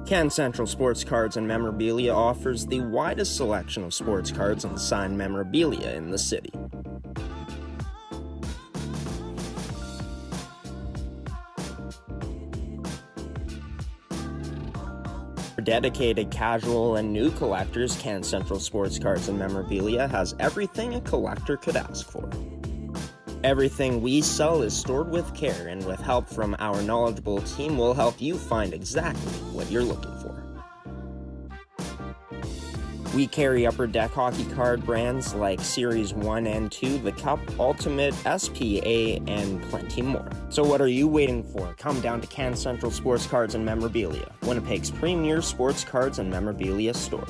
Can Central Sports Cards and Memorabilia offers the widest selection of sports cards and signed memorabilia in the city. For dedicated casual and new collectors, Can Central Sports Cards and Memorabilia has everything a collector could ask for. Everything we sell is stored with care, and with help from our knowledgeable team, we'll help you find exactly what you're looking for. We carry Upper Deck hockey card brands like Series 1 and 2, the Cup, Ultimate, SPA, and plenty more. So what are you waiting for? Come down to Can Central Sports Cards and Memorabilia, Winnipeg's premier sports cards and memorabilia store.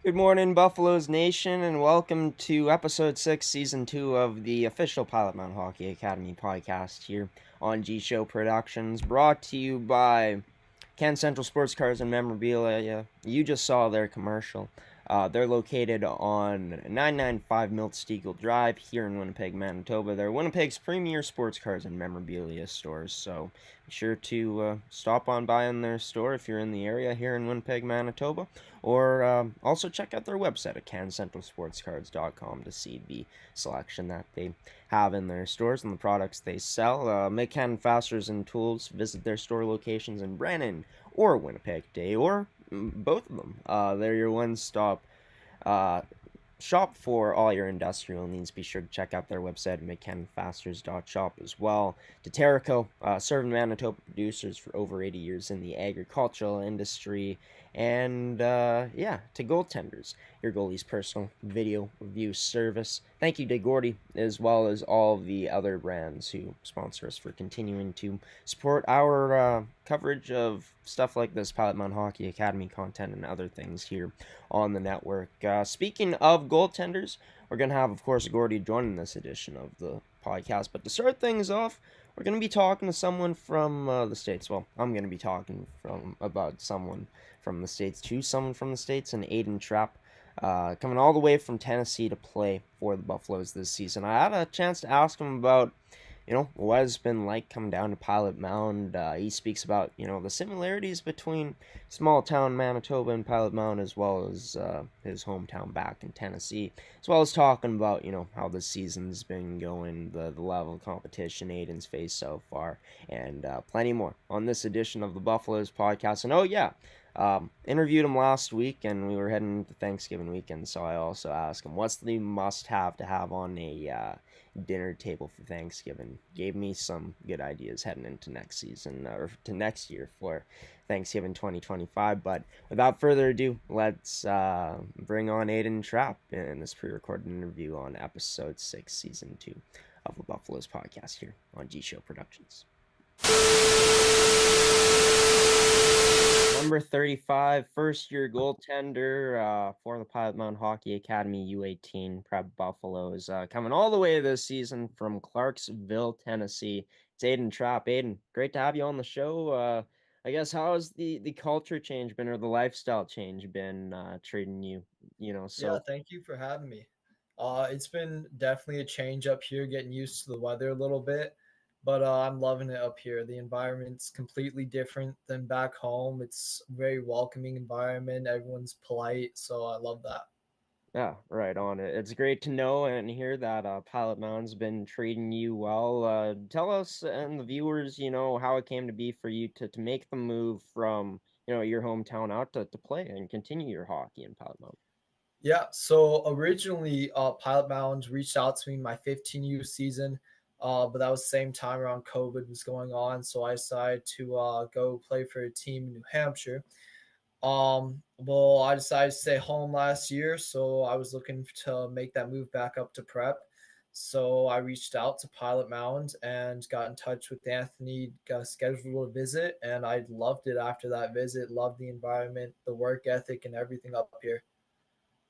Good morning, Buffalloes Nation, and welcome to Ep.6, Season 2 of the official Pilot Mountain Hockey Academy podcast here on G-Show Productions, brought to you by Can Central Sports Cards and Memorabilia. You just saw their commercial. They're located on 995 Miltsteagle Drive here in Winnipeg, Manitoba. They're Winnipeg's premier sports cards and memorabilia stores, so be sure to stop on by in their store if you're in the area here in Winnipeg, Manitoba, or also check out their website at cancentralsportscards.com to see the selection that they have in their stores and the products they sell. Make hand fasteners and tools. Visit their store locations in Brandon or Winnipeg today, or both of them. They're your one-stop shop for all your industrial needs. Be sure to check out their website at mccanfasteners.shop as well. To Terrico, serving Manitoba producers for over 80 years in the agricultural industry. And to Goaltenders, your goalie's personal video review service. Thank you to Gordy, as well as all of the other brands who sponsor us, for continuing to support our coverage of stuff like this Pilot Mountain Hockey Academy content and other things here on the network. Speaking of goaltenders, we're going to have, of course, Gordy joining this edition of the podcast. But to start things off, we're going to be talking to someone from the States. Well, I'm going to be talking about someone from the States to someone from the States, and Aiden Trapp, coming all the way from Tennessee to play for the Buffalloes this season. I had a chance to ask him about what it's been like coming down to Pilot Mound. He speaks about, the similarities between small town Manitoba and Pilot Mound, as well as his hometown back in Tennessee, as well as talking about, how the season's been going, the level of competition Aiden's faced so far, and plenty more on this edition of the Buffalloes podcast. And interviewed him last week, and we were heading into Thanksgiving weekend, so I also asked him what's the must-have to have on a dinner table for Thanksgiving. Gave me some good ideas heading into next season, or to next year for Thanksgiving 2025. But without further ado, let's bring on Aiden Trapp in this pre-recorded interview on Episode 6, Season 2 of the Buffalloes podcast here on G-Show Productions. Number 35, first-year goaltender for the Pilot Mountain Hockey Academy U18 Prep Buffalloes, coming all the way this season from Clarksville, Tennessee. It's Aiden Trapp. Aiden, great to have you on the show. I guess, how has the culture change been, or the lifestyle change been treating you? Yeah, thank you for having me. It's been definitely a change up here, getting used to the weather a little bit. but I'm loving it up here. The environment's completely different than back home. It's a very welcoming environment. Everyone's polite, so I love that. Yeah, right on. It's great to know and hear that Pilot Mountain's been treating you well. Tell us and the viewers, how it came to be for you to make the move from, your hometown out to play and continue your hockey in Pilot Mountain. Yeah, so originally, Pilot Mountains reached out to me my 15U season, but that was the same time around COVID was going on, so I decided to go play for a team in New Hampshire. Well, I decided to stay home last year, so I was looking to make that move back up to prep. So I reached out to Pilot Mountains and got in touch with Anthony, got scheduled a visit, and I loved it after that visit. Loved the environment, the work ethic, and everything up here.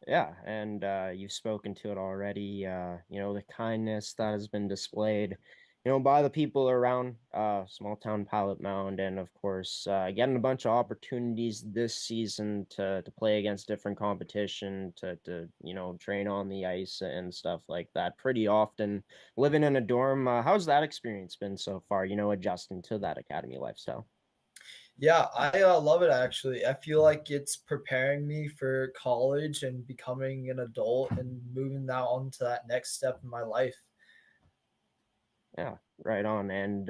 Yeah, and you've spoken to it already. The kindness that has been displayed, by the people around small town Pilot Mound, and of course, getting a bunch of opportunities this season to play against different competition, to train on the ice and stuff like that. Pretty often, living in a dorm. How's that experience been so far? Adjusting to that academy lifestyle. Yeah, I love it actually. I feel like it's preparing me for college and becoming an adult and moving that on to that next step in my life. Yeah, right on. And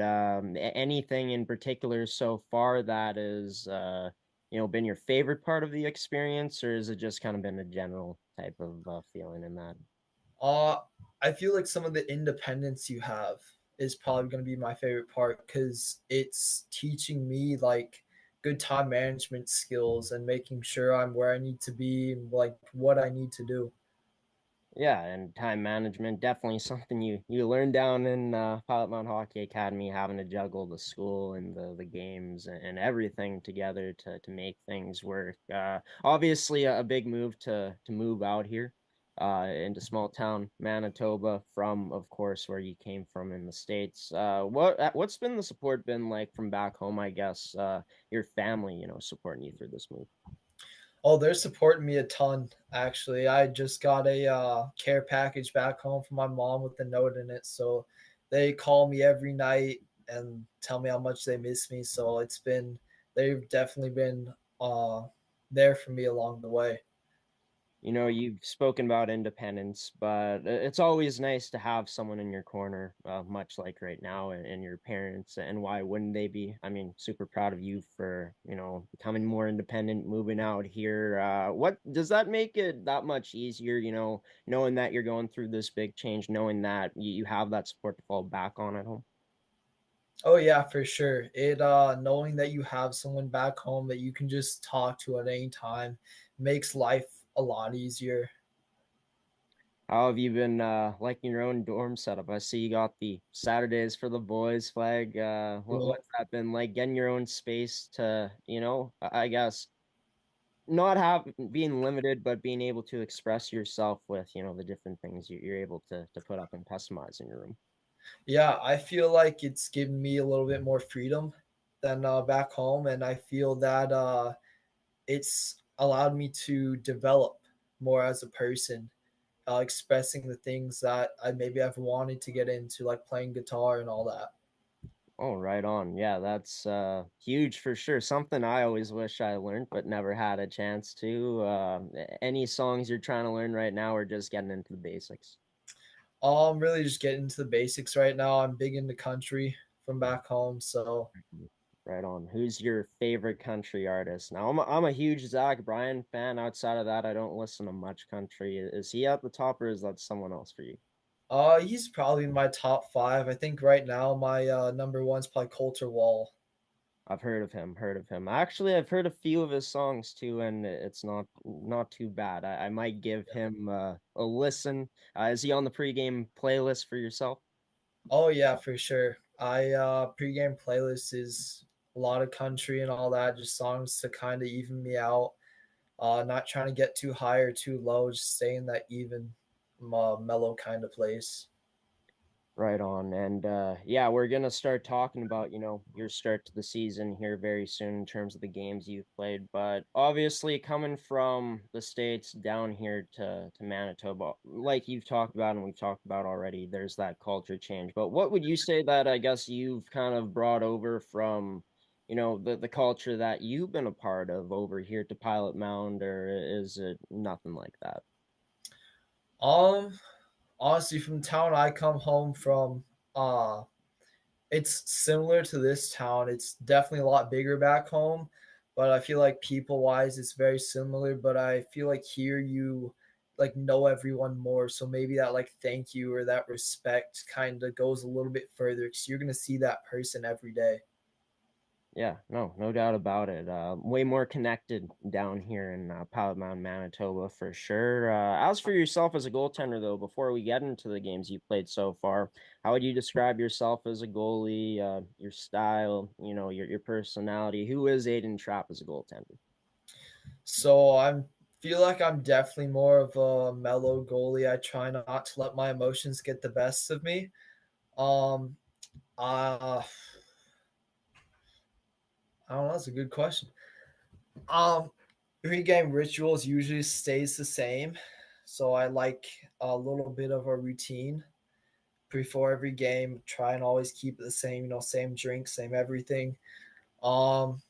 anything in particular so far that is, been your favorite part of the experience, or has it just kind of been a general type of feeling in that? Uh, I feel like some of the independence you have is probably going to be my favorite part because it's teaching me like good time management skills and making sure I'm where I need to be and like what I need to do. Yeah, and time management definitely something you learn down in Pilot Mountain Hockey Academy, having to juggle the school and the games and everything together to make things work. Obviously, a big move to move out here into small town Manitoba from, of course, where you came from in the States. What's been the support been like from back home? I guess your family, supporting you through this move. Oh, they're supporting me a ton, actually. I just got a care package back home from my mom with a note in it. So they call me every night and tell me how much they miss me. So they've definitely been there for me along the way. You've spoken about independence, but it's always nice to have someone in your corner, much like right now, and your parents. And why wouldn't they be? I mean, super proud of you for, becoming more independent, moving out here. What does that make it that much easier, knowing that you're going through this big change, knowing that you have that support to fall back on at home? Oh yeah, for sure. It knowing that you have someone back home that you can just talk to at any time makes life a lot easier. How have you been liking your own dorm setup? I see you got the Saturdays for the boys flag. What's that been like getting your own space to, I guess not have being limited, but being able to express yourself with, the different things you're able to put up and customize in your room. Yeah, I feel like it's given me a little bit more freedom than back home, and I feel that it's allowed me to develop more as a person, expressing the things that I maybe I've wanted to get into, like playing guitar and all that. Oh, right on. Yeah, that's huge for sure. Something I always wish I learned, but never had a chance to. Any songs you're trying to learn right now, or just getting into the basics? I'm really just getting into the basics right now. I'm big into country from back home, so Right on. Who's your favorite country artist? Now, I'm a huge Zach Bryan fan. Outside of that, I don't listen to much country. Is he at the top, or is that someone else for you? he's probably in my top five. I think right now my number one's probably Coulter Wall. I've heard of him, heard of him. Actually, I've heard a few of his songs too, and it's not too bad. I might give him a listen. Is he on the pregame playlist for yourself? Oh yeah, for sure. I pregame playlist is a lot of country and all that, just songs to kind of even me out. Not trying to get too high or too low, just stay in that even mellow kind of place. Right on. And yeah, we're gonna start talking about, your start to the season here very soon in terms of the games you've played. But obviously coming from the States down here to Manitoba, like you've talked about and we've talked about already, there's that culture change. But what would you say that I guess you've kind of brought over from, the culture that you've been a part of over here to Pilot Mound, or is it nothing like that? Um, Honestly, from the town I come home from, uh, it's similar to this town. It's definitely a lot bigger back home, but I feel like people wise, it's very similar. But I feel like here you like know everyone more, so maybe that like thank you or that respect kind of goes a little bit further because you're gonna see that person every day. Yeah, no doubt about it. Way more connected down here in Pilot Mountain, Manitoba, for sure. As for yourself as a goaltender, though, before we get into the games you played so far, how would you describe yourself as a goalie? Your style, your personality. Who is Aiden Trapp as a goaltender? So I'm feel like I'm definitely more of a mellow goalie. I try not to let my emotions get the best of me. Um, uh, I don't know. That's a good question. Um, Pre-game rituals usually stays the same, so I like a little bit of a routine before every game. Try and always keep it the same. Same drink, same everything. Um,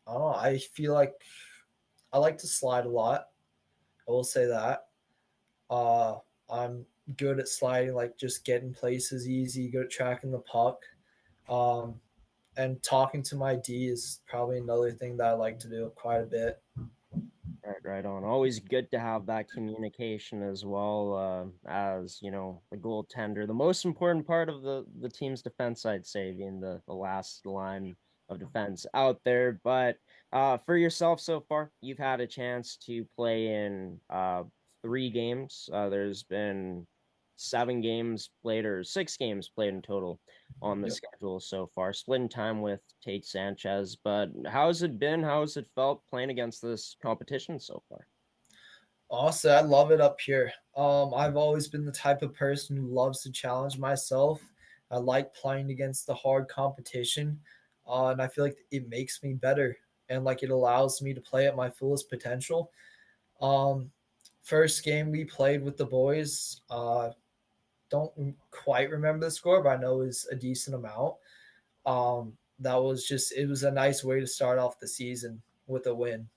I don't know. I feel like I like to slide a lot. I will say that. Uh, I'm good at sliding, like just getting places easy. Good at tracking the puck. Um, and talking to my D is probably another thing that I like to do quite a bit. Right on. Always good to have that communication as well, as, the goaltender. The most important part of the team's defense, I'd say, being the last line of defense out there. But for yourself so far, you've had a chance to play in three games. There's been 7 games played or 6 games played in total on the Yep. schedule so far, splitting time with Tate Sanchez. But how's it been? How has it felt playing against this competition so far? Honestly, I love it up here. I've always been the type of person who loves to challenge myself. I like playing against the hard competition, and I feel like it makes me better and like it allows me to play at my fullest potential. Um, First game we played with the boys, don't quite remember the score, but I know it was a decent amount. That was just it was a nice way to start off the season with a win.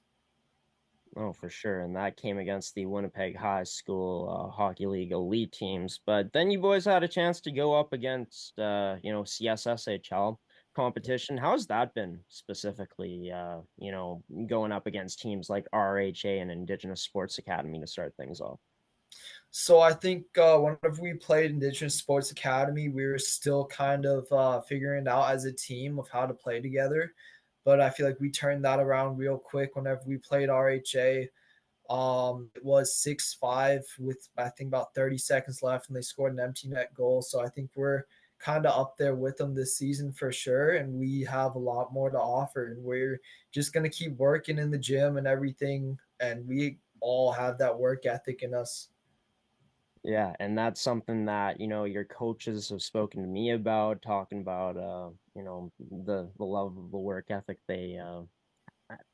Oh, for sure. And that came against the Winnipeg High School Hockey League elite teams. But then you boys had a chance to go up against, CSSHL competition. How's that been specifically, going up against teams like RHA and Indigenous Sports Academy to start things off? So I think whenever we played Indigenous Sports Academy, we were still kind of figuring it out as a team of how to play together. But I feel like we turned that around real quick whenever we played RHA. It was 6-5 with I think about 30 seconds left, and they scored an empty net goal. So I think we're kind of up there with them this season for sure, and we have a lot more to offer. And we're just gonna keep working in the gym and everything, and we all have that work ethic in us. Yeah, and that's something that, your coaches have spoken to me about, talking about the love of the work ethic they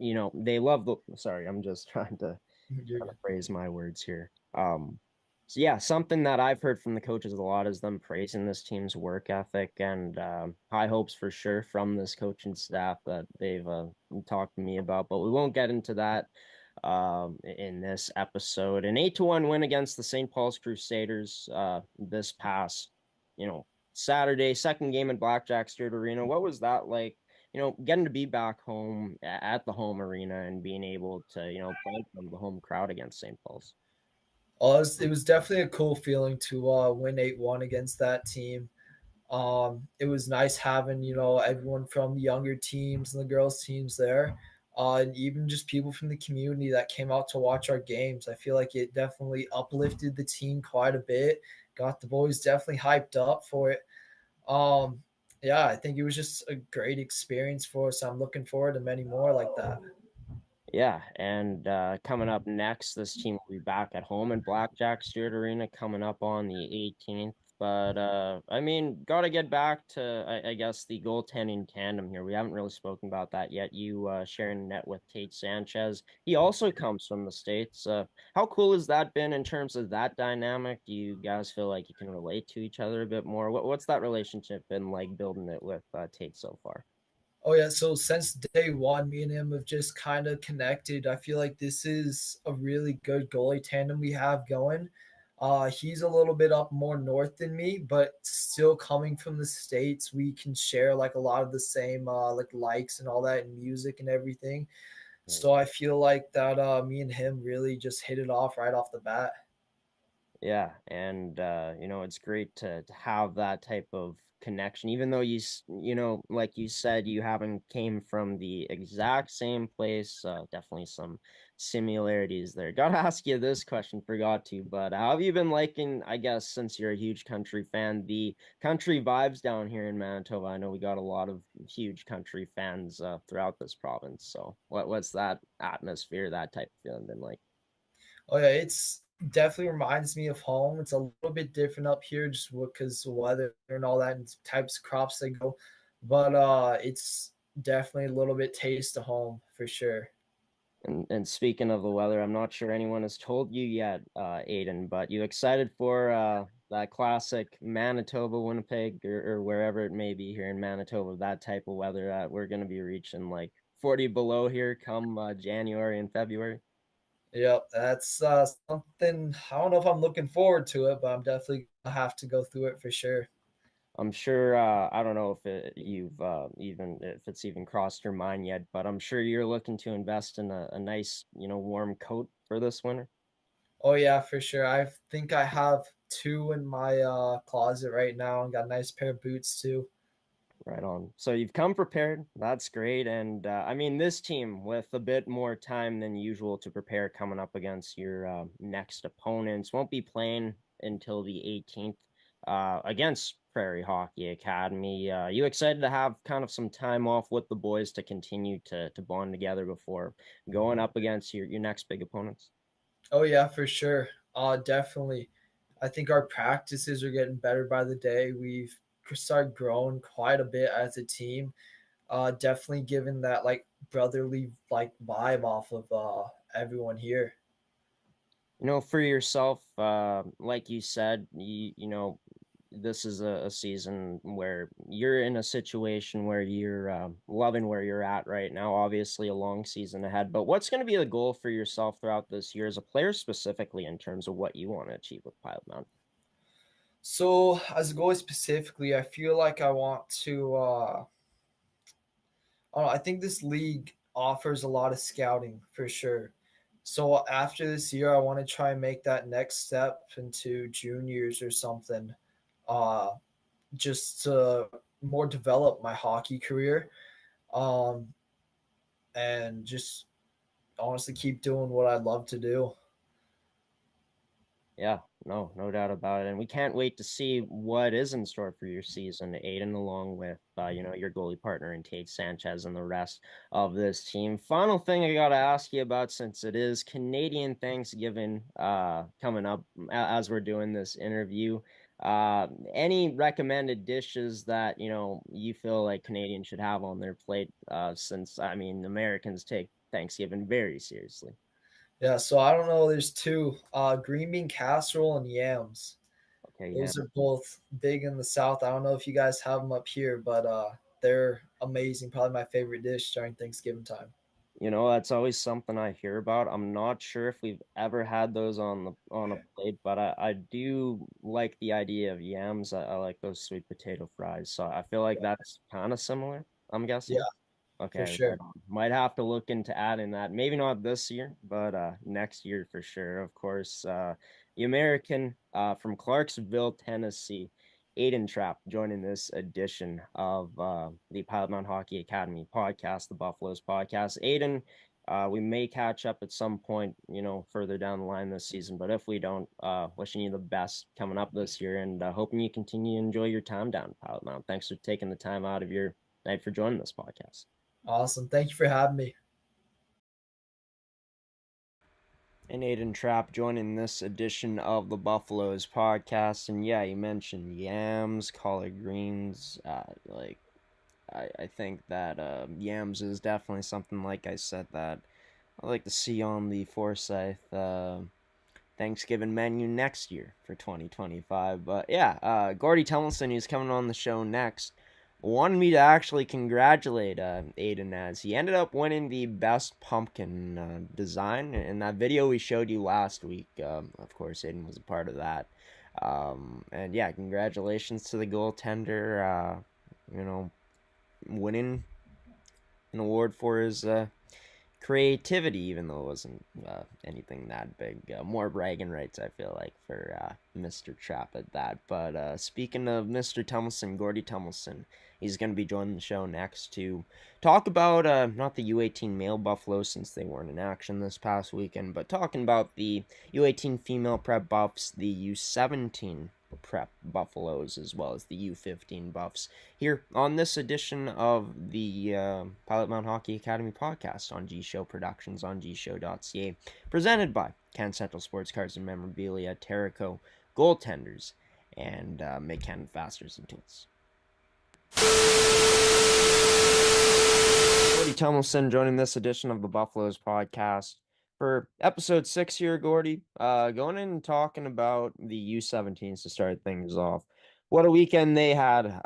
love the sorry, I'm just You're trying to good. phrase my words here. So yeah, something that I've heard from the coaches a lot is them praising this team's work ethic and high hopes for sure from this coaching staff that they've talked to me about. But we won't get into that in this episode. An 8-1 win against the St. Paul's Crusaders this past, Saturday, second game in Blackjack Stewart Arena. What was that like? Getting to be back home at the home arena and being able to, play from the home crowd against St. Paul's. It was definitely a cool feeling to win 8-1 against that team. It was nice having everyone from the younger teams and the girls teams there, and even just people from the community that came out to watch our games. I feel like it definitely uplifted the team quite a bit. Got the boys definitely hyped up for it. Um, yeah, I think it was just a great experience for us. I'm looking forward to many more like that. Yeah, and coming up next, this team will be back at home in Blackjack Stewart Arena coming up on the 18th. But I mean, gotta get back to I guess the goaltending tandem here. We haven't really spoken about that yet. You sharing a net with Tate Sanchez. He also comes from the States. How cool has that been in terms of that dynamic? Do you guys feel like you can relate to each other a bit more? What's that relationship been like building it with Tate so far? Oh yeah, so since day one, me and him have just kind of connected. I feel like this is a really good goalie tandem we have going. He's a little bit up more north than me, but still coming from the states, we can share like a lot of the same like likes and all that and music and everything. Right. So I feel like that me and him really just hit it off right off the bat. Yeah, and it's great to have that type of connection, even though like you said, you haven't came from the exact same place. Definitely some similarities there. Gotta ask you this question, forgot to, but how have you been liking, I guess, since you're a huge country fan, the country vibes down here in Manitoba? I know we got a lot of huge country fans throughout this province. So what's that atmosphere, that type of feeling been like? Oh yeah, it's definitely reminds me of home. It's a little bit different up here just because the weather and all that and types of crops they go. But it's definitely a little bit taste of home for sure. And speaking of the weather, I'm not sure anyone has told you yet, Aiden, but you excited for that classic Manitoba, Winnipeg, or wherever it may be here in Manitoba, that type of weather that we're going to be reaching like 40 below here come January and February. Yep, that's something I don't know if I'm looking forward to it, but I'm definitely gonna have to go through it for sure. I'm sure I don't know if you've even if it's even crossed your mind yet, but I'm sure you're looking to invest in a nice, warm coat for this winter. Oh yeah, for sure. I think I have two in my closet right now and got a nice pair of boots too. Right on. So you've come prepared. That's great. And I mean, this team with a bit more time than usual to prepare coming up against your next opponents won't be playing until the 18th against Prairie Hockey Academy. You excited to have kind of some time off with the boys to continue to bond together before going up against your next big opponents? Oh yeah, for sure. Definitely. I think our practices are getting better by the day. We've started growing quite a bit as a team. Definitely given that like brotherly like vibe off of everyone here. For yourself, like you said, this is a season where you're in a situation where you're loving where you're at right now. Obviously, a long season ahead, but what's going to be the goal for yourself throughout this year as a player, specifically in terms of what you want to achieve with Pilot Mountain? So as a goalie specifically, I feel like I want to I don't know, I think this league offers a lot of scouting for sure. So after this year, I want to try and make that next step into juniors or something, uh, just to more develop my hockey career, um, and just honestly keep doing what I love to do. Yeah, no doubt about it. And we can't wait to see what is in store for your season, Aiden, along with your goalie partner and Tate Sanchez and the rest of this team. Final thing I gotta ask you about, since it is Canadian Thanksgiving coming up as we're doing this interview. Any recommended dishes that you feel like Canadians should have on their plate? Since I mean Americans take Thanksgiving very seriously. Yeah, so I don't know. There's two: green bean casserole and yams. Okay, yeah. Those are both big in the South. I don't know if you guys have them up here, but they're amazing. Probably my favorite dish during Thanksgiving time. That's always something I hear about. I'm not sure if we've ever had those on a plate, but I do like the idea of yams. I like those sweet potato fries. So I feel like that's kind of similar, I'm Yeah, guessing. for Okay, sure. right on. Might have to look into adding that. Maybe not this year, but next year for sure. Of course, the American from Clarksville, Tennessee, Aiden Trapp, joining this edition of the Pilot Mountain Hockey Academy podcast, the Buffaloes podcast. Aiden, we may catch up at some point, further down the line this season. But if we don't, wishing you the best coming up this year, and hoping you continue to enjoy your time down at Pilot Mountain. Thanks for taking the time out of your night for joining this podcast. Awesome. Thank you for having me. And Aiden Trapp joining this edition of the Buffalloes podcast. And yeah, you mentioned yams, collard greens. I think that yams is definitely something, like I said, that I like to see on the Forsyth Thanksgiving menu next year for 2025. But yeah, Gordy Tummelson, who's coming on the show next, wanted me to actually congratulate Aiden, as he ended up winning the best pumpkin design in that video we showed you last week. Of course, Aiden was a part of that. And yeah, congratulations to the goaltender. You know, winning an award for his creativity, even though it wasn't anything that big. More bragging rights, I feel like, for Mr. Trapp at that. But speaking of Mr. Tummelson, Gordy Tummelson, he's going to be joining the show next to talk about not the U18 male Buffalo, since they weren't in action this past weekend, but talking about the U18 female prep buffs, the U17 prep Buffalloes, as well as the U15 buffs, here on this edition of the Pilot Mountain Hockey Academy podcast on G Show Productions on gshow.ca, presented by Can Central Sports Cars and Memorabilia, Terrico Goaltenders, and Make Cannon Fasters and Tools. Gordy Tummelson joining this edition of the Buffaloes podcast for Ep.6 here, Gordy. Going in and talking about the U17s to start things off. What a weekend they had.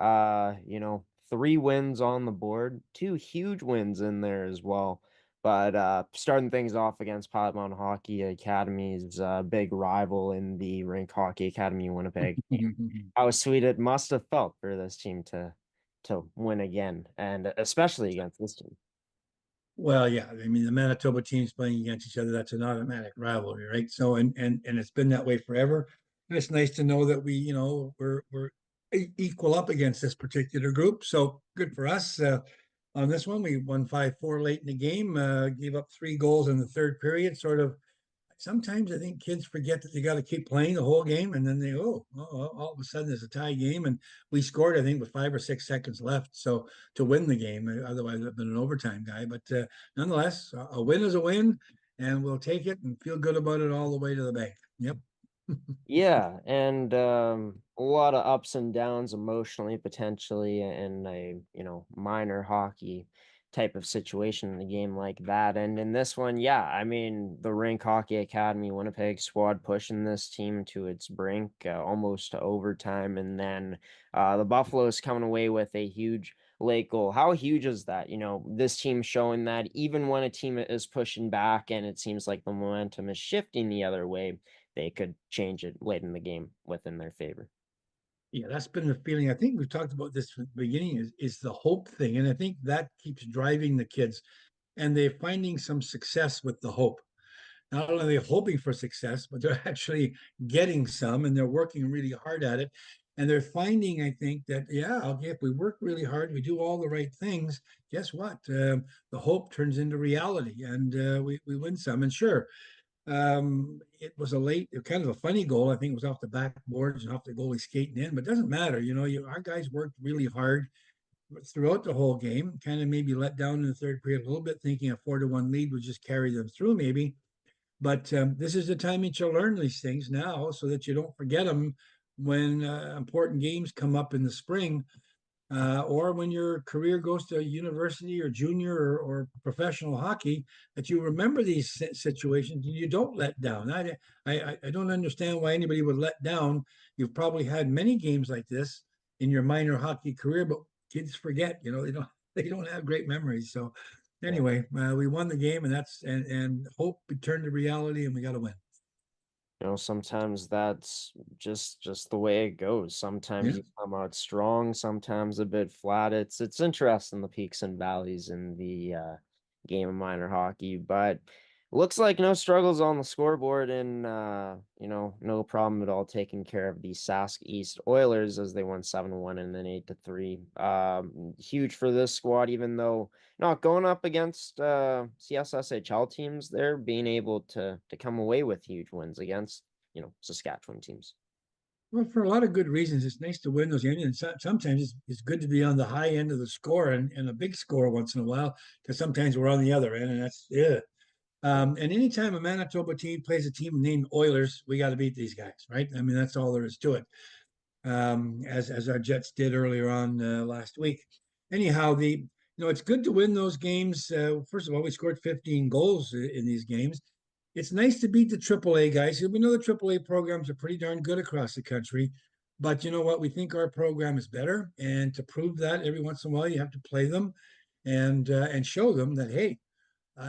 3 wins on the board, 2 huge wins in there as well. But starting things off against Pilot Mountain Hockey Academy's big rival in the Rink Hockey Academy Winnipeg. How sweet it must have felt for this team to win again, and especially against this team. Well, yeah, I mean the Manitoba teams playing against each other, that's an automatic rivalry, right? So and it's been that way forever. And it's nice to know that we're equal up against this particular group. So good for us. On this one, we won 5-4 late in the game, gave up 3 goals in the third period, sort of. Sometimes I think kids forget that they got to keep playing the whole game, and then all of a sudden there's a tie game, and we scored, I think, with 5 or 6 seconds left, so to win the game. Otherwise, I've been an overtime guy, but nonetheless, a win is a win, and we'll take it and feel good about it all the way to the bank. Yep. Yeah, and a lot of ups and downs emotionally, potentially, in a minor hockey type of situation in a game like that. And in this one, yeah, I mean the Rink Hockey Academy Winnipeg squad pushing this team to its brink, almost to overtime, and then the Buffaloes coming away with a huge late goal. How huge is that? This team showing that even when a team is pushing back and it seems like the momentum is shifting the other way, they could change it late in the game within their favor. Yeah, that's been the feeling. I think we've talked about this from the beginning is the hope thing. And I think that keeps driving the kids, and they're finding some success with the hope. Not only are they hoping for success, but they're actually getting some, and they're working really hard at it. And they're finding, I think, that, yeah, okay, if we work really hard, we do all the right things, guess what? The hope turns into reality, and we win some. And sure, it was kind of a funny goal. I think it was off the backboards and off the goalie skating in, but it doesn't matter. Our guys worked really hard throughout the whole game, kind of maybe let down in the third period a little bit, thinking a 4-1 lead would just carry them through maybe. But this is the time that you'll learn these things now so that you don't forget them when important games come up in the spring, or when your career goes to university or junior or professional hockey, that you remember these situations and you don't let down. I don't understand why anybody would let down. You've probably had many games like this in your minor hockey career, but kids forget. They don't have great memories. So anyway, we won the game, and and hope turned to reality, and we got to win. Sometimes that's just the way it goes. Sometimes Yeah. you come out strong, sometimes a bit flat. It's interesting, the peaks and valleys in the game of minor hockey, but looks like no struggles on the scoreboard, and no problem at all taking care of the Sask East Oilers as they won 7-1 and then 8-3. Huge for this squad, even though not going up against CSSHL teams, they're being able to come away with huge wins against Saskatchewan teams. Well, for a lot of good reasons, it's nice to win those games, and sometimes it's good to be on the high end of the score and a big score once in a while, because sometimes we're on the other end, and that's yeah. And anytime a Manitoba team plays a team named Oilers, we got to beat these guys, right? I mean, that's all there is to it. As our Jets did earlier on last week. Anyhow, it's good to win those games. First of all, we scored 15 goals in these games. It's nice to beat the AAA guys. We know the AAA programs are pretty darn good across the country, but you know what? We think our program is better, and to prove that, every once in a while you have to play them, and show them that hey,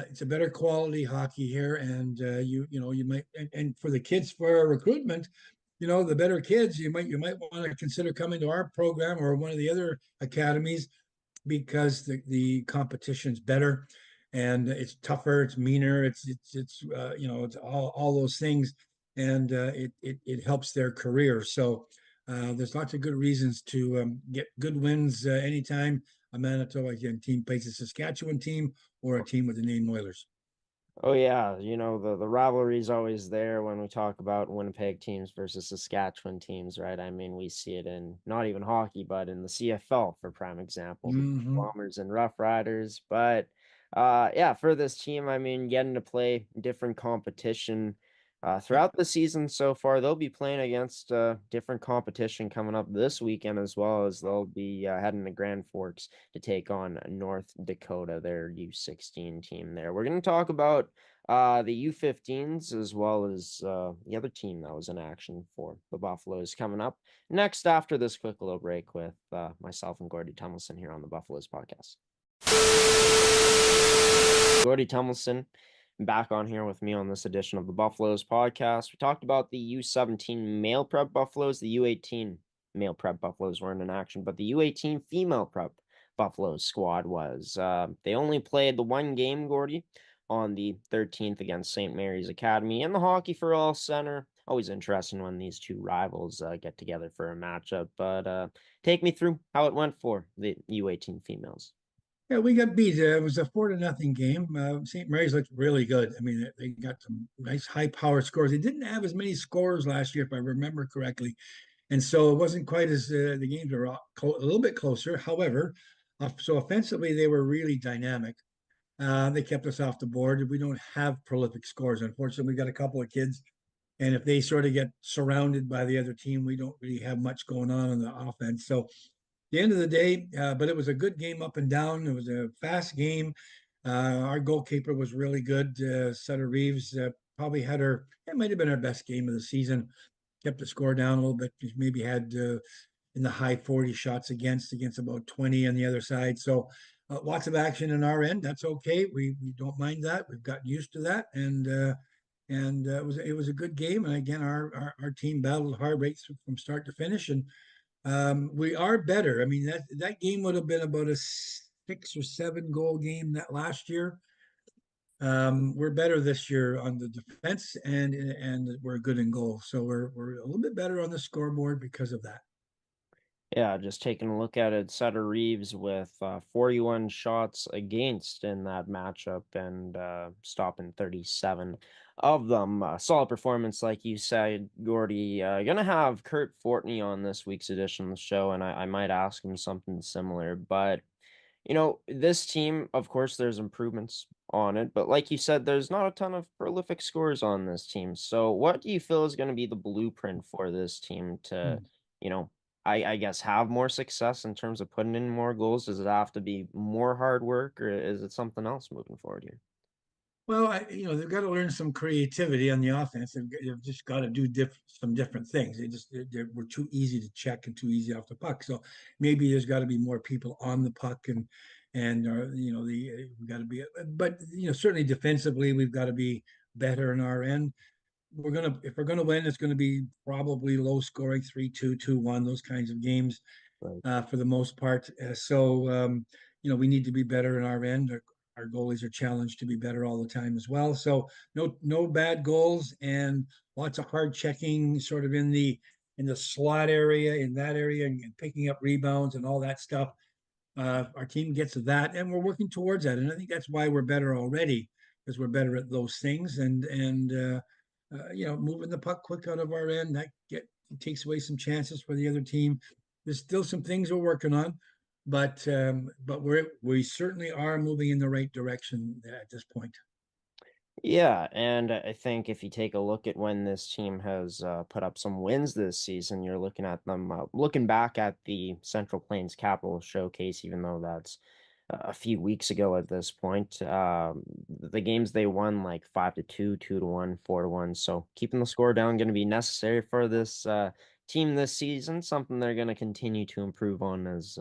it's a better quality hockey here, and you might and for the kids for our recruitment, the better kids you might want to consider coming to our program or one of the other academies because the competition's better and it's tougher, it's meaner, it's all those things, and it helps their career. So there's lots of good reasons to get good wins anytime a Manitoba again team plays a Saskatchewan team or a team with the name Oilers. Oh yeah, the rivalry is always there when we talk about Winnipeg teams versus Saskatchewan teams, right? I mean, we see it in not even hockey, but in the CFL for prime example, the Mm-hmm. Bombers and Rough Riders. But yeah, for this team, I mean, getting to play different competition Yep. throughout the season so far, they'll be playing against different competition coming up this weekend as well as they'll be heading to Grand Forks to take on North Dakota, their U16 team there. We're going to talk about the U15s as well as the other team that was in action for the Buffaloes coming up next after this quick little break with myself and Gordy Tummelson here on the Buffaloes podcast. Gordy Tummelson back on here with me on this edition of the Buffaloes podcast. We talked about the U17 male prep Buffaloes, the U18 male prep Buffaloes weren't in action, but the U18 female prep Buffaloes squad was. They only played the one game, Gordy, on the 13th against St. Mary's Academy in the Hockey for All Center. Always interesting when these two rivals get together for a matchup. But take me through how it went for the U18 females. Yeah, we got beat. It was a 4-0 game. St. Mary's looked really good. I mean, they got some nice high power scores. They didn't have as many scores last year, if I remember correctly, and so it wasn't quite as the games were a little bit closer. However, so offensively they were really dynamic. They kept us off the board. We don't have prolific scores, unfortunately. We got a couple of kids, and if they sort of get surrounded by the other team, we don't really have much going on in the offense. So the end of the day, but it was a good game up and down. It was a fast game. Our goalkeeper was really good. Sutter Reeves probably had it might have been our best game of the season. Kept the score down a little bit. Maybe had in the high 40 shots against about 20 on the other side. So lots of action in our end. That's okay. We don't mind that. We've gotten used to that, and it was a good game. And again, our team battled hard right from start to finish, and we are better. I mean, that game would have been about a 6 or 7 goal game that last year. We're better this year on the defense, and we're good in goal. So we're a little bit better on the scoreboard because of that. Yeah, just taking a look at it, Sutter Reeves with 41 shots against in that matchup and stopping 37 of them. Solid performance, like you said, Gordy. Gonna have Kurt Fortney on this week's edition of the show, and I might ask him something similar. But this team, of course, there's improvements on it, but like you said, there's not a ton of prolific scores on this team. So, what do you feel is going to be the blueprint for this team to, Hmm. you know, I guess have more success in terms of putting in more goals? Does it have to be more hard work, or is it something else moving forward here? Well, they've got to learn some creativity on the offense. They've just got to do some different things. We're too easy to check and too easy off the puck. So maybe there's got to be more people on the puck, and we've got to be. But certainly defensively, we've got to be better in our end. If we're gonna win, it's gonna be probably low scoring, 3-2, 2-1, those kinds of games Right. for the most part. We need to be better in our end. Our goalies are challenged to be better all the time as well. So no bad goals and lots of hard checking, sort of in the slot area, in that area, and picking up rebounds and all that stuff. Our team gets that, and we're working towards that. And I think that's why we're better already, because we're better at those things. And moving the puck quick out of our end takes away some chances for the other team. There's still some things we're working on, but we certainly are moving in the right direction at this point. Yeah, and I think if you take a look at when this team has put up some wins this season, you're looking at them looking back at the Central Plains Capital Showcase, even though that's a few weeks ago at this point. The games they won like 5-2, 2-1, 4-1. So keeping the score down going to be necessary for this team this season. Something they're going to continue to improve on as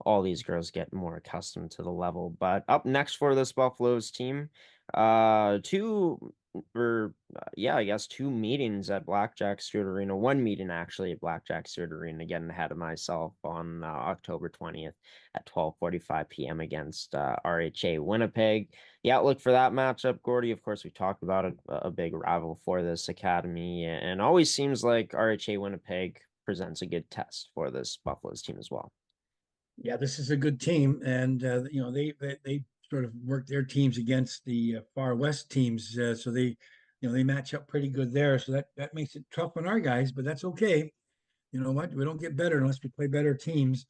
all these girls get more accustomed to the level. But up next for this Buffaloes team. Two or yeah, I guess two meetings at Blackjack Stewart Arena. One meeting actually at Blackjack Stewart Arena, getting ahead of myself on October 20th at 12:45 p.m. against RHA Winnipeg. The outlook for that matchup, Gordy, of course, we talked about it, a big rival for this academy, and always seems like RHA Winnipeg presents a good test for this Buffaloes team as well. Yeah, this is a good team, and they sort of work their teams against the far west teams, so they match up pretty good there. So that makes it tough on our guys, but that's okay. You know what? We don't get better unless we play better teams,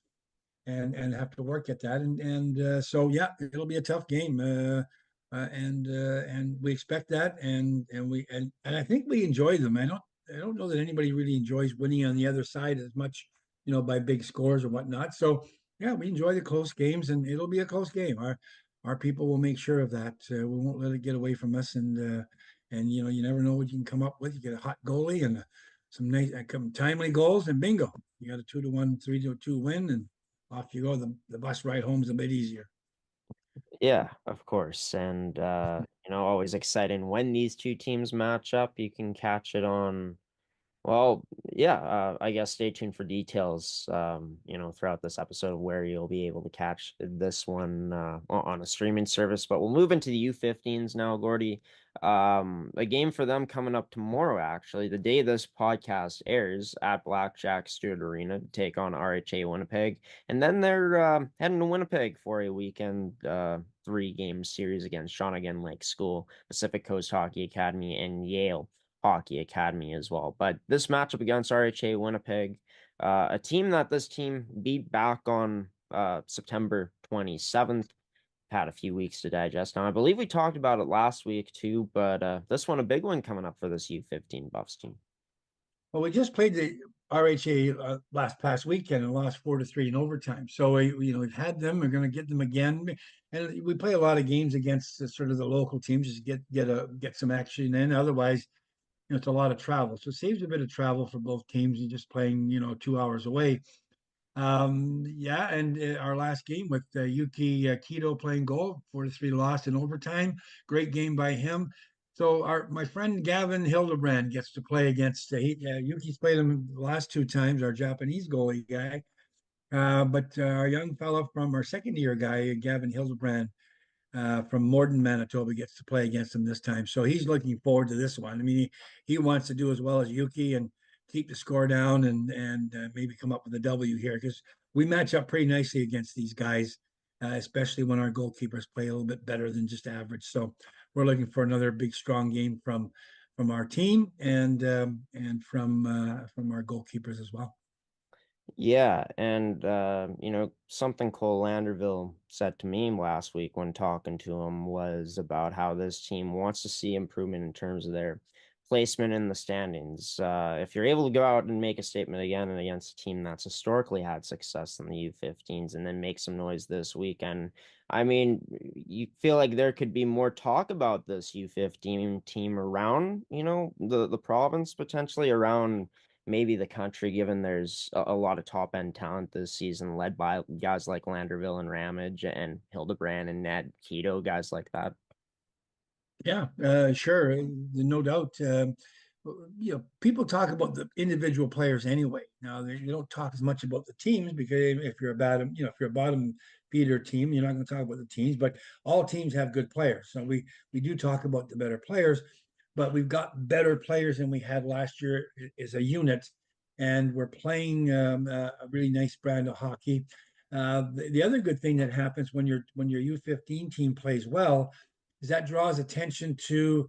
and have to work at that. And so yeah, it'll be a tough game, and we expect that, and I think we enjoy them. I don't know that anybody really enjoys winning on the other side as much, by big scores or whatnot. So yeah, we enjoy the close games, and it'll be a close game. Our people will make sure of that. We won't let it get away from us, and you never know what you can come up with. You get a hot goalie and some nice, timely goals, and bingo, you got a 2-1, 3-2 win, and off you go. The bus ride home is a bit easier. Yeah, of course. And always exciting when these two teams match up. You can catch it on well, yeah, I guess stay tuned for details, throughout this episode of where you'll be able to catch this one on a streaming service. But we'll move into the U15s now, Gordy. A game for them coming up tomorrow, actually, the day this podcast airs at Blackjack Stewart Arena to take on RHA Winnipeg. And then they're heading to Winnipeg for a weekend three-game series against Shawnigan Lake School, Pacific Coast Hockey Academy, and Yale Hockey Academy as well. But this matchup against RHA Winnipeg, a team that this team beat back on September 27th, had a few weeks to digest. Now, I believe we talked about it last week too, but this one, a big one coming up for this U15 Buffs team. Well, we just played the RHA last past weekend and lost 4-3 in overtime. So we've had them. We're going to get them again, and we play a lot of games against sort of the local teams just to get some action in. Otherwise, it's a lot of travel. So it saves a bit of travel for both teams and just playing 2 hours away. Yeah, and our last game with Yuki Keto playing goal, 4-3 loss in overtime. Great game by him. So my friend Gavin Hildebrand gets to play against Yuki's played him the last two times, our Japanese goalie guy. But our young fellow from our second year guy, Gavin Hildebrand, from Morden, Manitoba, gets to play against him this time. So he's looking forward to this one. I mean, he wants to do as well as Yuki and keep the score down and maybe come up with a W here because we match up pretty nicely against these guys, especially when our goalkeepers play a little bit better than just average. So we're looking for another big, strong game from our team and from our goalkeepers as well. Yeah, and something Cole Landerville said to me last week when talking to him was about how this team wants to see improvement in terms of their placement in the standings. If you're able to go out and make a statement again and against a team that's historically had success in the U15s and then make some noise this weekend, I mean, you feel like there could be more talk about this U15 team around, the province potentially around maybe the country, given there's a lot of top end talent this season, led by guys like Landerville and Ramage and Hildebrand and Ned Keto, guys like that. Yeah, sure, no doubt. People talk about the individual players anyway. Now they don't talk as much about the teams because if you're a bottom feeder team, you're not going to talk about the teams. But all teams have good players, so we do talk about the better players. But we've got better players than we had last year as a unit, and we're playing a really nice brand of hockey. The other good thing that happens when your U15 team plays well is that draws attention to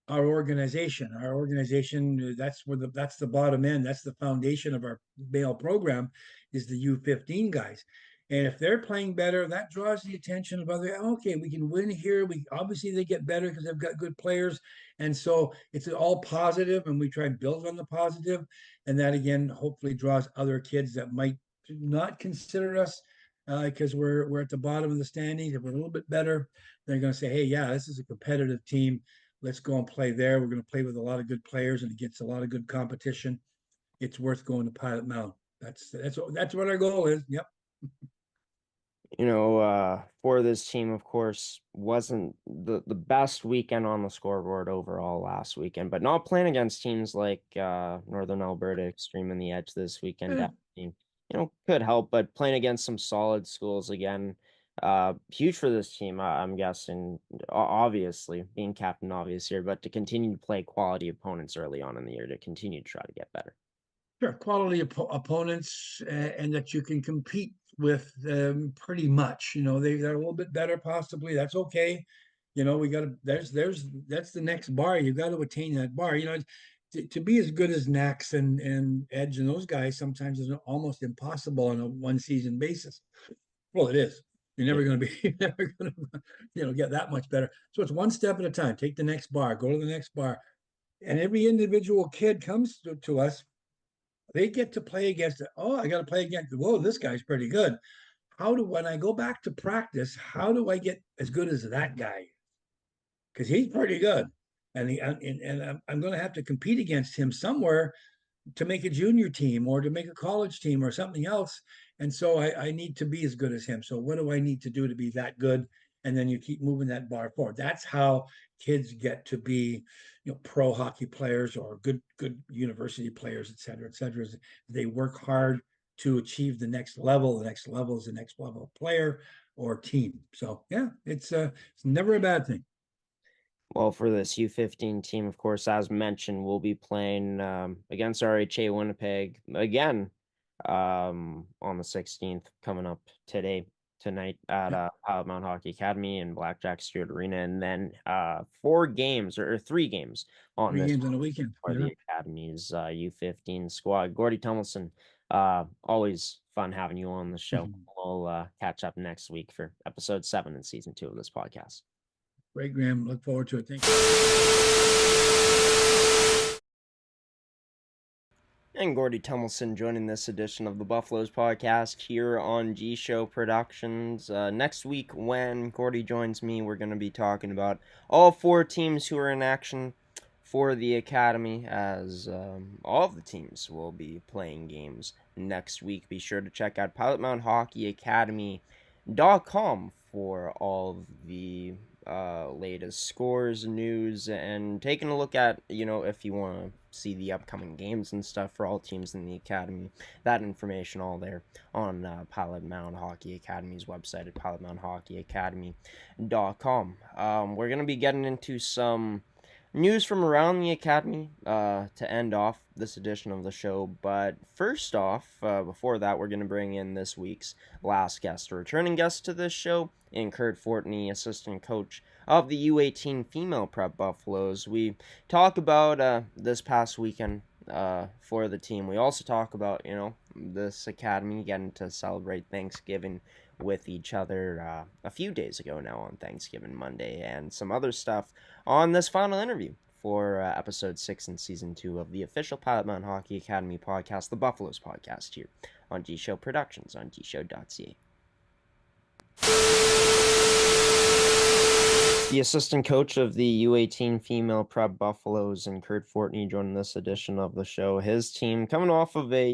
our organization. Our organization, that's the bottom end. That's the foundation of our male program is the U15 guys. And if they're playing better, that draws the attention of other. Okay, we can win here. We obviously they get better because they've got good players, and so it's all positive, and we try and build on the positive, and that again hopefully draws other kids that might not consider us because we're at the bottom of the standings. If we're a little bit better, they're going to say, hey, yeah, this is a competitive team. Let's go and play there. We're going to play with a lot of good players, and it gets a lot of good competition. It's worth going to Pilot Mountain. That's what our goal is. Yep. For this team, of course, wasn't the best weekend on the scoreboard overall last weekend, but not playing against teams like Northern Alberta Extreme and the Edge this weekend Yeah. definitely, could help, but playing against some solid schools again, huge for this team, I'm guessing, obviously, being captain obvious here, but to continue to play quality opponents early on in the year to continue to try to get better. Sure, quality opponents, and that you can compete with pretty much. They're a little bit better, possibly. That's okay. We got to. That's the next bar. You got to attain that bar. To be as good as Nax and Edge and those guys sometimes is almost impossible on a one season basis. Well, it is. You're Yeah. never going to be. You're never going to, get that much better. So it's one step at a time. Take the next bar. Go to the next bar. And every individual kid comes to us, they get to play against it. Oh, I got to play against. Whoa, this guy's pretty good. When I go back to practice, how do I get as good as that guy? Because he's pretty good, and I'm going to have to compete against him somewhere to make a junior team or to make a college team or something else. And so I need to be as good as him. So what do I need to do to be that good? And then you keep moving that bar forward. That's how kids get to be, pro hockey players or good university players, et cetera, et cetera. They work hard to achieve the next level. The next level is the next level of player or team. So yeah, it's never a bad thing. Well, for this U15 team, of course, as mentioned, we'll be playing against RHA Winnipeg again on the 16th, coming up tonight at Yeah, Pilot Mountain Hockey Academy and Blackjack Stewart Arena, and then 4 games or 3 games on 3 this games on a weekend. for Yeah. the Academy's U15 squad. Gordy Tummelson, always fun having you on the show. We'll catch up next week for episode 7 in season 2 of this podcast. Great, Graham. Look forward to it. Thank you. And Gordy Tummelson joining this edition of the Buffalloes podcast here on G Show Productions. Next week, when Gordy joins me, we're going to be talking about all 4 teams who are in action for the Academy, as all of the teams will be playing games next week. Be sure to check out Pilot Mountain Hockey Academy.com for all of the latest scores, news, and taking a look at, if you want to see the upcoming games and stuff for all teams in the Academy. That information all there on Pilot Mountain Hockey Academy's website at pilotmountainhockeyacademy.com. We're going to be getting into some news from around the Academy to end off this edition of the show. But first off, before that, we're going to bring in this week's last guest, a returning guest to this show, in Kurt Fortney, assistant coach of the U18 female prep Buffalloes. We talk about this past weekend for the team. We also talk about, this Academy getting to celebrate Thanksgiving with each other a few days ago now on Thanksgiving Monday, and some other stuff on this final interview for episode 6 in season 2 of the official Pilot Mountain Hockey Academy podcast, the Buffalloes podcast, here on G Show Productions on gshow.ca. The assistant coach of the U18 female prep Buffalloes, and Kurt Fortney, joining this edition of the show. His team coming off of a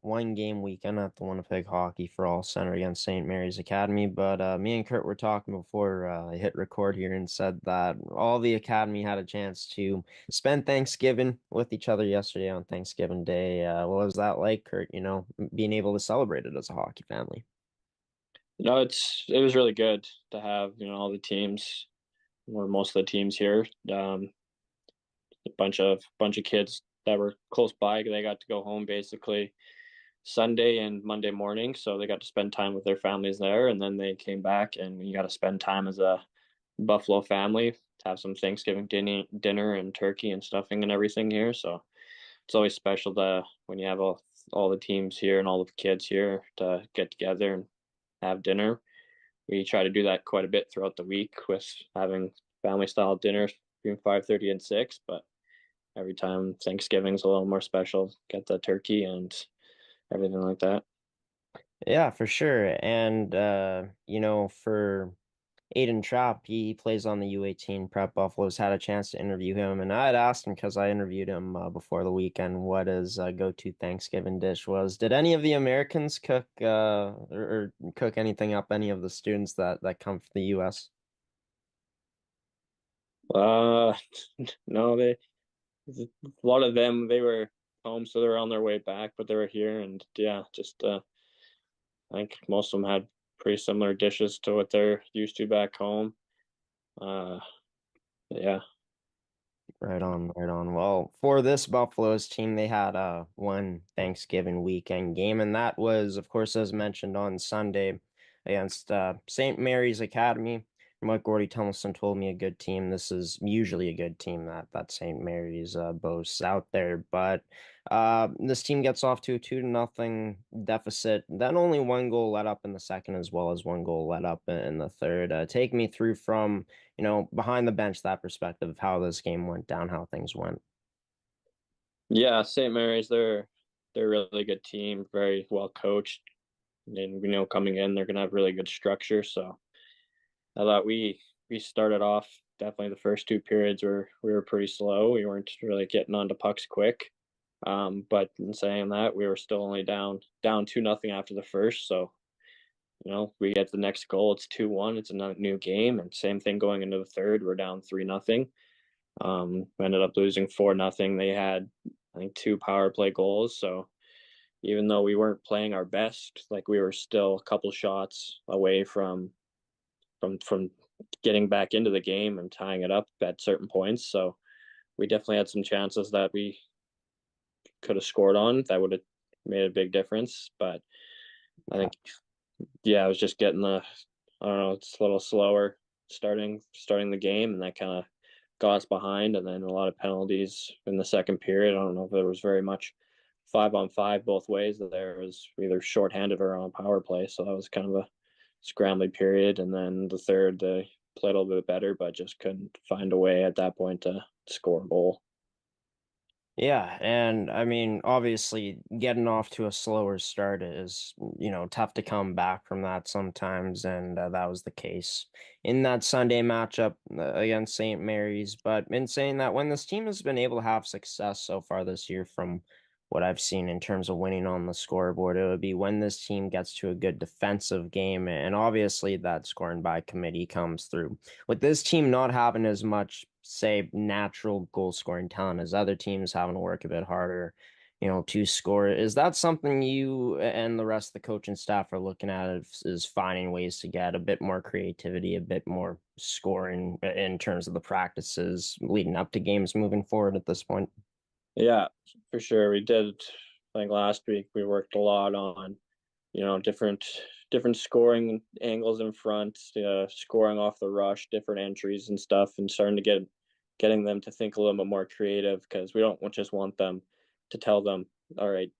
1-game weekend at the Winnipeg Hockey for All Center against St. Mary's Academy. But me and Kurt were talking before I hit record here and said that all the Academy had a chance to spend Thanksgiving with each other yesterday on Thanksgiving Day. What was that like, Kurt, being able to celebrate it as a hockey family? It was really good to have, all the teams, or most of the teams here. A bunch of kids that were close by. They got to go home basically Sunday and Monday morning, so they got to spend time with their families there, and then they came back, and we got to spend time as a Buffalo family, have some Thanksgiving dinner and turkey and stuffing and everything here. So it's always special when you have all the teams here and all the kids here to get together and have dinner. We try to do that quite a bit throughout the week with having family style dinners between 5:30 and 6. But every time Thanksgiving's a little more special, get the turkey and everything like that. Yeah, for sure. And for Aiden Trapp, he plays on the U18 prep. Buffaloes had a chance to interview him, and I had asked him because I interviewed him before the weekend what his go-to Thanksgiving dish was. Did any of the Americans cook or cook anything up? Any of the students that come from the U.S.? Uh, no, a lot of them, they were home, so they were on their way back, but they were here, and yeah, just I think most of them had pretty similar dishes to what they're used to back home. Uh, yeah. Right on, right on. Well, for this Buffaloes team, they had one Thanksgiving weekend game, and that was, of course, as mentioned on Sunday against St. Mary's Academy. From what Gordy Tumilson told me, a good team. This is usually a good team that St. Mary's boasts out there, but this team gets off to a 2-0 deficit. Then only one goal let up in the second, as well as one goal let up in the third. Take me through from behind the bench, that perspective of how this game went down, how things went. Yeah, St. Mary's, they're a really good team, very well coached. And coming in, they're gonna have really good structure. So I thought we started off definitely the first two periods where we were pretty slow. We weren't really getting onto pucks quick. But in saying that, we were still only down 2-0 after the first. So we get the next goal. It's 2-1. It's a new game, and same thing going into the third. We're down 3-0. We ended up losing 4-0. They had, I think, two power play goals. So even though we weren't playing our best, like we were still a couple shots away from getting back into the game and tying it up at certain points. So we definitely had some chances that we could have scored on that would have made a big difference. But I think, yeah, I was just getting I don't know, it's a little slower starting the game, and that kind of got us behind. And then a lot of penalties in the second period. I don't know if there was very much 5-on-5 both ways. That there was either shorthanded or on power play, so that was kind of a scrambling period. And then the third, they played a little bit better, but just couldn't find a way at that point to score a goal. Yeah, and I mean, obviously, getting off to a slower start is, tough to come back from that sometimes, and that was the case in that Sunday matchup against St. Mary's. But in saying that, when this team has been able to have success so far this year, from what I've seen in terms of winning on the scoreboard, it would be when this team gets to a good defensive game, and obviously that scoring by committee comes through. With this team not having as much, say, natural goal scoring talent as other teams, having to work a bit harder, to score. Is that something you and the rest of the coaching staff are looking at, is finding ways to get a bit more creativity, a bit more scoring in terms of the practices leading up to games moving forward at this point? Yeah, for sure. We did. I think last week we worked a lot on different scoring angles in front, scoring off the rush, different entries and stuff, and starting to getting them to think a little bit more creative, because we don't just want them to tell them, all right,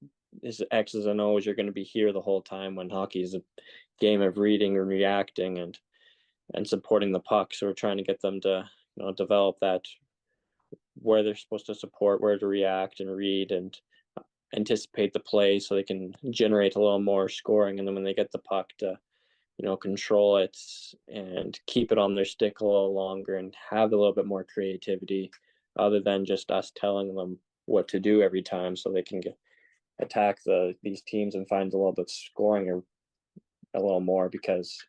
this X's and O's, you're going to be here the whole time, when hockey is a game of reading and reacting and supporting the puck. So we're trying to get them to develop that, where they're supposed to support, where to react and read and anticipate the play, so they can generate a little more scoring. And then when they get the puck, to control it and keep it on their stick a little longer and have a little bit more creativity, other than just us telling them what to do every time, so they can attack these teams and find a little bit scoring or a little more, because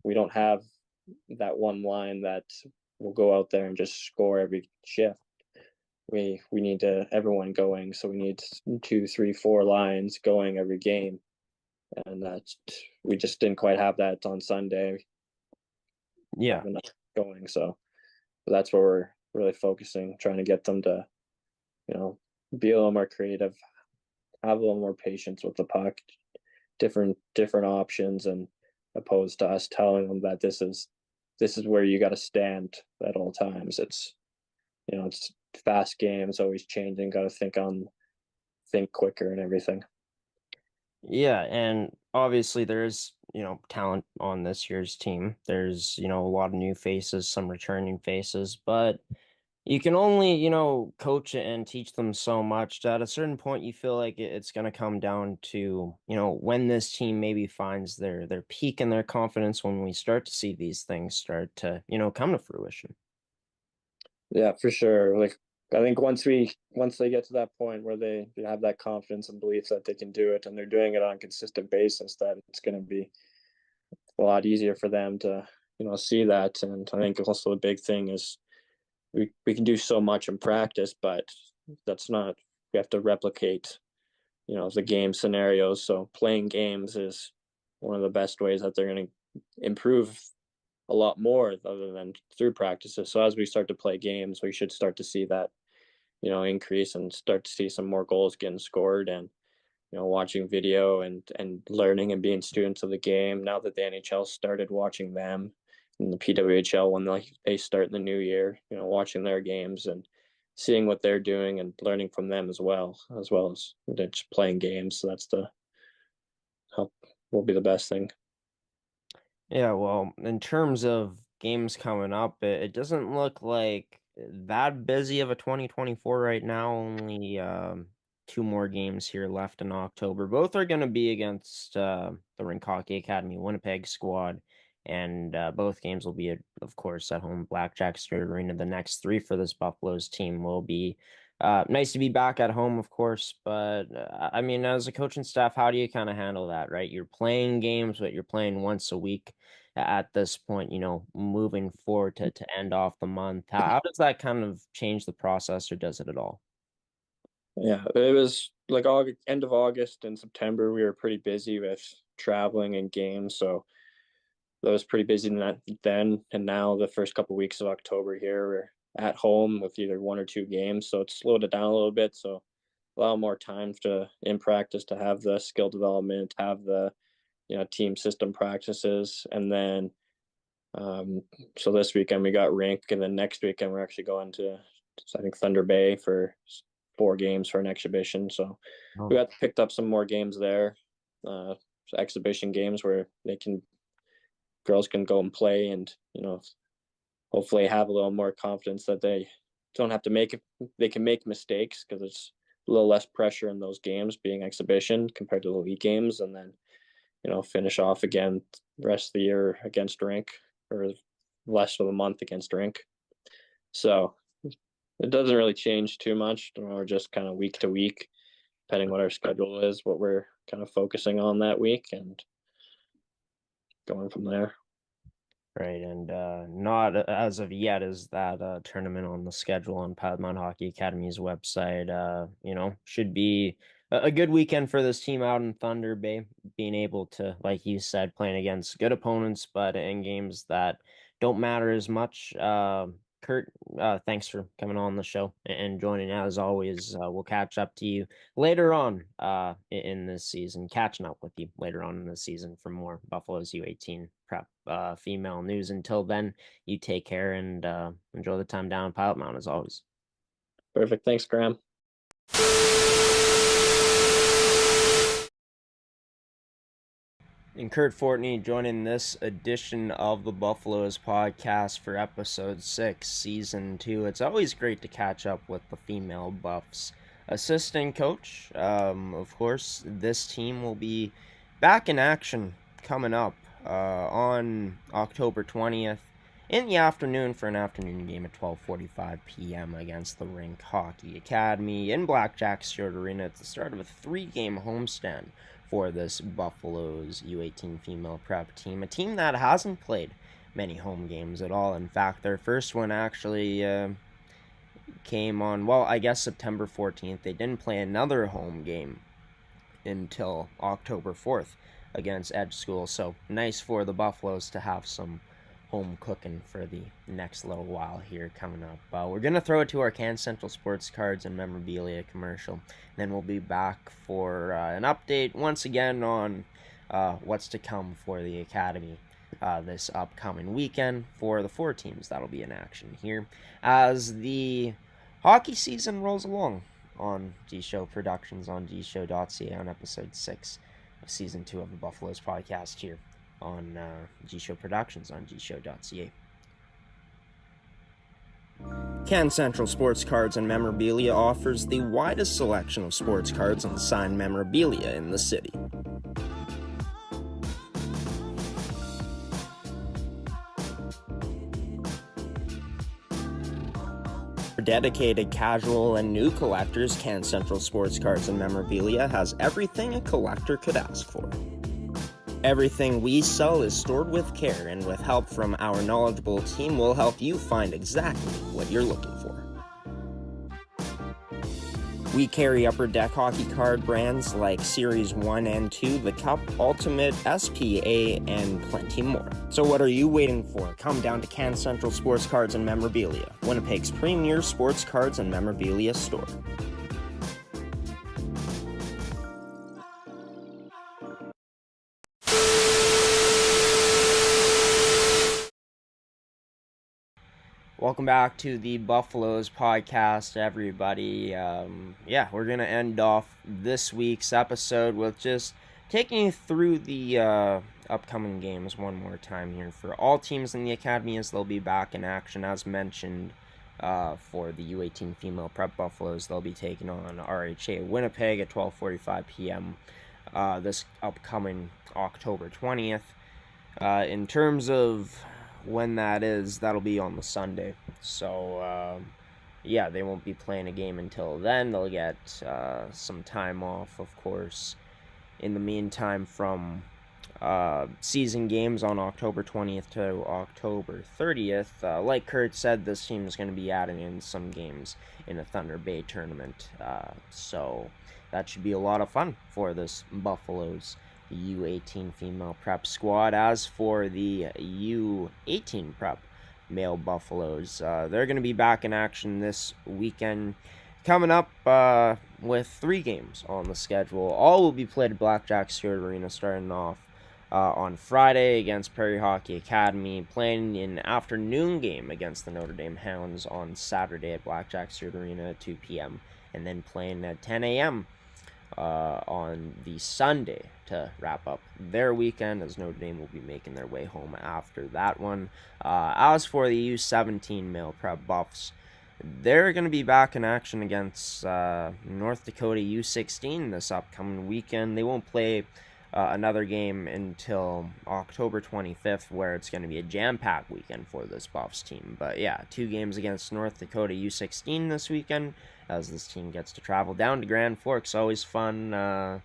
we don't have that one line that will go out there and just score every shift. We need everyone going, so we need 2, 3, 4 lines going every game, and that's we just didn't quite have that on Sunday. Yeah. Have enough going, so that's where we're really focusing, trying to get them to be a little more creative, have a little more patience with the puck, different options, and opposed to us telling them that this is where you got to stand at all times. It's fast games, always changing, got to think quicker and everything. Yeah, and obviously there's, talent on this year's team. There's, a lot of new faces, some returning faces, but you can only, coach it and teach them so much. At a certain point, you feel like it's going to come down to, when this team maybe finds their peak and their confidence when we start to see these things start to, come to fruition. Yeah, for sure. Like I think once they get to that point where they have that confidence and belief that they can do it and they're doing it on a consistent basis, that it's going to be a lot easier for them to see that. And I think also the big thing is we can do so much in practice, but that's not we have to replicate the game scenarios. So playing games is one of the best ways that they're going to improve a lot more other than through practices. So as we start to play games, we should start to see that increase and start to see some more goals getting scored and watching video and learning and being students of the game. Now that the NHL started, watching them and the PWHL when they start in the new year, watching their games and seeing what they're doing and learning from them as just playing games. So that's the help will be the best thing. Yeah, well, in terms of games coming up, it doesn't look like that busy of a 2024 right now. Only two more games here left in October. Both are going to be against the Rink Hockey Academy Winnipeg squad, and both games will be, of course, at home Blackjack Stewart Arena. The next three for this Buffaloes team will be nice to be back at home, of course, but I mean, as a coaching staff, how do you kind of handle that, right? You're playing games, but you're playing once a week at this point, moving forward to end off the month. How does that kind of change the process, or does it at all? Yeah, it was like end of August and September. We were pretty busy with traveling and games, so that was pretty busy then. And now the first couple of weeks of October here, we're at home with either one or two games, so it's slowed it down a little bit. So allow more time to in practice to have the skill development, have the team system practices, and then so this weekend we got rink, and then next weekend we're actually going to I think Thunder Bay for 4 games for an exhibition. So we got picked up some more games there, exhibition games where girls can go and play, and hopefully have a little more confidence that they don't have to make it. They can make mistakes because it's a little less pressure in those games being exhibition compared to the league games, and then finish off again the rest of the year against rink or less of a month against rink. So it doesn't really change too much. We're just kind of week to week, depending what our schedule is, what we're kind of focusing on that week, and going from there. Right, and not as of yet is that tournament on the schedule on Paramount Hockey Academy's website. Should be a good weekend for this team out in Thunder Bay, being able to, like you said, playing against good opponents, but in games that don't matter as much. Kurt, thanks for coming on the show and joining. As always, we'll catch up to you later on in this season, catching up with you later on in the season for more Buffaloes U18 prep female news. Until then, you take care and enjoy the time down in Pilot Mountain as always. Perfect. Thanks, Graham. And Kurt Fortney joining this edition of the Buffaloes podcast for episode 6, season 2. It's always great to catch up with the female Buffs assistant coach. Of course, this team will be back in action coming up on October 20th in the afternoon for an afternoon game at 12:45 p.m. against the Rink Hockey Academy in Blackjack Stewart Arena. It's the start of a 3-game homestand for this Buffaloes U18 female prep team, a team that hasn't played many home games at all. In fact, their first one actually came on, well, I guess September 14th. They didn't play another home game until October 4th against Edge School, so nice for the Buffaloes to have some home cooking for the next little while here coming up. We're going to throw it to our Can Central Sports Cards and Memorabilia commercial. Then we'll be back for an update once again on what's to come for the Academy this upcoming weekend for the 4 teams that'll be in action here as the hockey season rolls along on G Show Productions on gshow.ca on episode 6 of Season 2 of the Buffalloes podcast here on G-Show Productions on gshow.ca. Can Central Sports Cards and Memorabilia offers the widest selection of sports cards and signed memorabilia in the city. For dedicated casual and new collectors, Can Central Sports Cards and Memorabilia has everything a collector could ask for. Everything we sell is stored with care, and with help from our knowledgeable team, we'll help you find exactly what you're looking for. We carry Upper Deck hockey card brands like Series 1 and 2, the Cup, Ultimate, SPA, and plenty more. So what are you waiting for? Come down to Can Central Sports Cards and Memorabilia, Winnipeg's premier sports cards and memorabilia store. Welcome back to the Buffalloes podcast, everybody. We're going to end off this week's episode with just taking you through the upcoming games one more time here for all teams in the academy, as they'll be back in action. As mentioned, for the U18 female prep Buffalloes, they'll be taking on RHA Winnipeg at 12:45 p.m. This upcoming October 20th. In terms of when that is, that'll be on the Sunday. So, they won't be playing a game until then. They'll get some time off, of course, in the meantime from season games on October 20th to October 30th. Like Kurt said, this team is going to be adding in some games in a Thunder Bay tournament. So that should be a lot of fun for this Buffalloes U18 female prep squad. As for the U18 prep male Buffalloes, they're going to be back in action this weekend, coming up with 3 games on the schedule. All will be played at Blackjack Stewart Arena, starting off on Friday against Prairie Hockey Academy, playing an afternoon game against the Notre Dame Hounds on Saturday at Blackjack Stewart Arena at 2 p.m., and then playing at 10 a.m. On the Sunday to wrap up their weekend, as Notre Dame will be making their way home after that one. As for the U17 male prep Buffs, they're going to be back in action against North Dakota U16 this upcoming weekend. They won't play another game until October 25th, where it's going to be a jam-packed weekend for this Buffs team. But 2 games against North Dakota U16 this weekend, as this team gets to travel down to Grand Forks. Always fun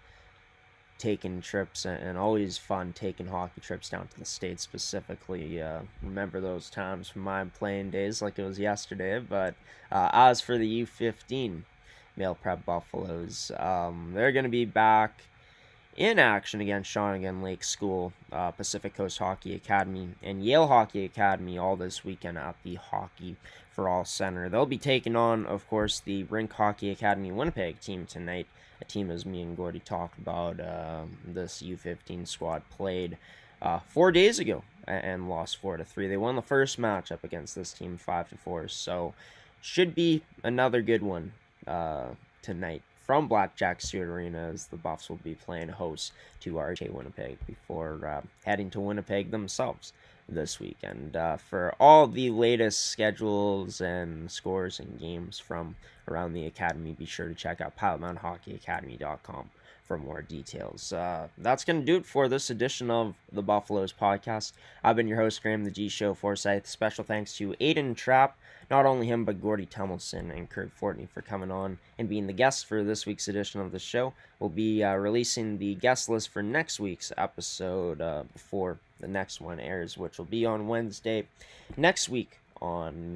taking trips, and always fun taking hockey trips down to the States specifically. Remember those times from my playing days like it was yesterday. But as for the U15 male prep Buffalloes, they're going to be back in action against Shawnigan Lake School, Pacific Coast Hockey Academy, and Yale Hockey Academy all this weekend at the Hockey for All Center. They'll be taking on, of course, the Rink Hockey Academy Winnipeg team tonight, a team, as me and Gordy talked about, this U15 squad played 4 days ago and lost 4-3. They won the first matchup against this team 5-4, so should be another good one tonight from Blackjack Stewart Arena, as the Buffs will be playing host to RHA Winnipeg before heading to Winnipeg themselves this weekend. For all the latest schedules and scores and games from around the academy, be sure to check out PilotMountainHockeyAcademy.com for more details. That's going to do it for this edition of the Buffalloes podcast. I've been your host, Graham the G Show Forsyth. Special thanks to Aiden Trapp, not only him, but Gordy Tummelson and Kurt Fortney for coming on and being the guests for this week's edition of the show. We'll be releasing the guest list for next week's episode before the next one airs, which will be on Wednesday next week on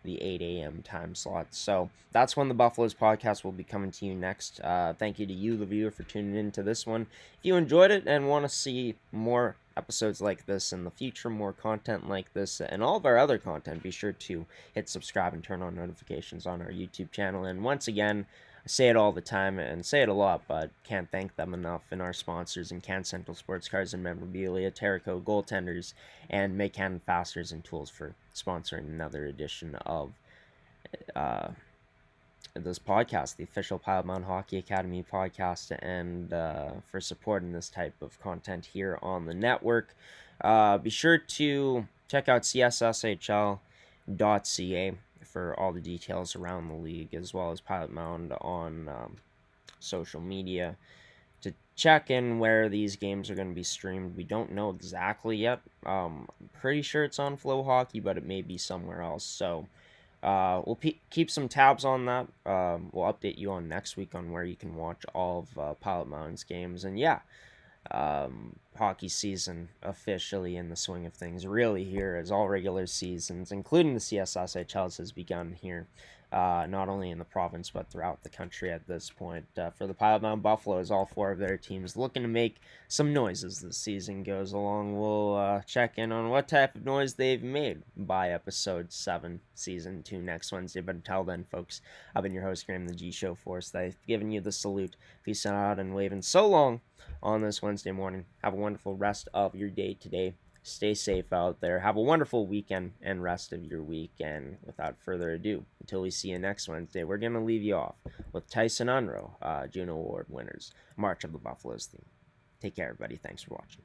the 8 a.m. time slot. So that's when the Buffalloes podcast will be coming to you next. Thank you to you, the viewer, for tuning in to this one. If you enjoyed it and want to see more episodes like this in the future, more content like this, and all of our other content, be sure to hit subscribe and turn on notifications on our YouTube channel. And once again, I say it all the time and say it a lot, but can't thank them enough, and our sponsors in Can Central Sports Cards and Memorabilia, Terrico Goaltenders, and Make Cannon Fasteners and Tools for sponsoring another edition of this podcast, the official Pilot Mountain Hockey Academy podcast, and for supporting this type of content here on the network. Be sure to check out gshow.ca for all the details around the league, as well as Pilot Mound on social media to check in where these games are going to be streamed. We don't know exactly yet. I'm pretty sure it's on Flow Hockey, but it may be somewhere else. So we'll keep some tabs on that. We'll update you on next week on where you can watch all of Pilot Mountain's games. And yeah, hockey season officially in the swing of things, really here, as all regular seasons, including the CSSHLs, has begun here, not only in the province but throughout the country at this point. For the Pilot Mountain Buffalloes, all 4 of their teams looking to make some noise as the season goes along. We'll check in on what type of noise they've made by episode 7, season 2, next Wednesday. But until then, folks, I've been your host, Graham, the G Show Force. I've given you the salute. Peace out and waving so long on this Wednesday morning. Have a wonderful rest of your day today. Stay safe out there. Have a wonderful weekend and rest of your week. And without further ado, until we see you next Wednesday, we're going to leave you off with Tyson Unruh, Juno Award winners, March of the Buffaloes theme. Take care, everybody. Thanks for watching.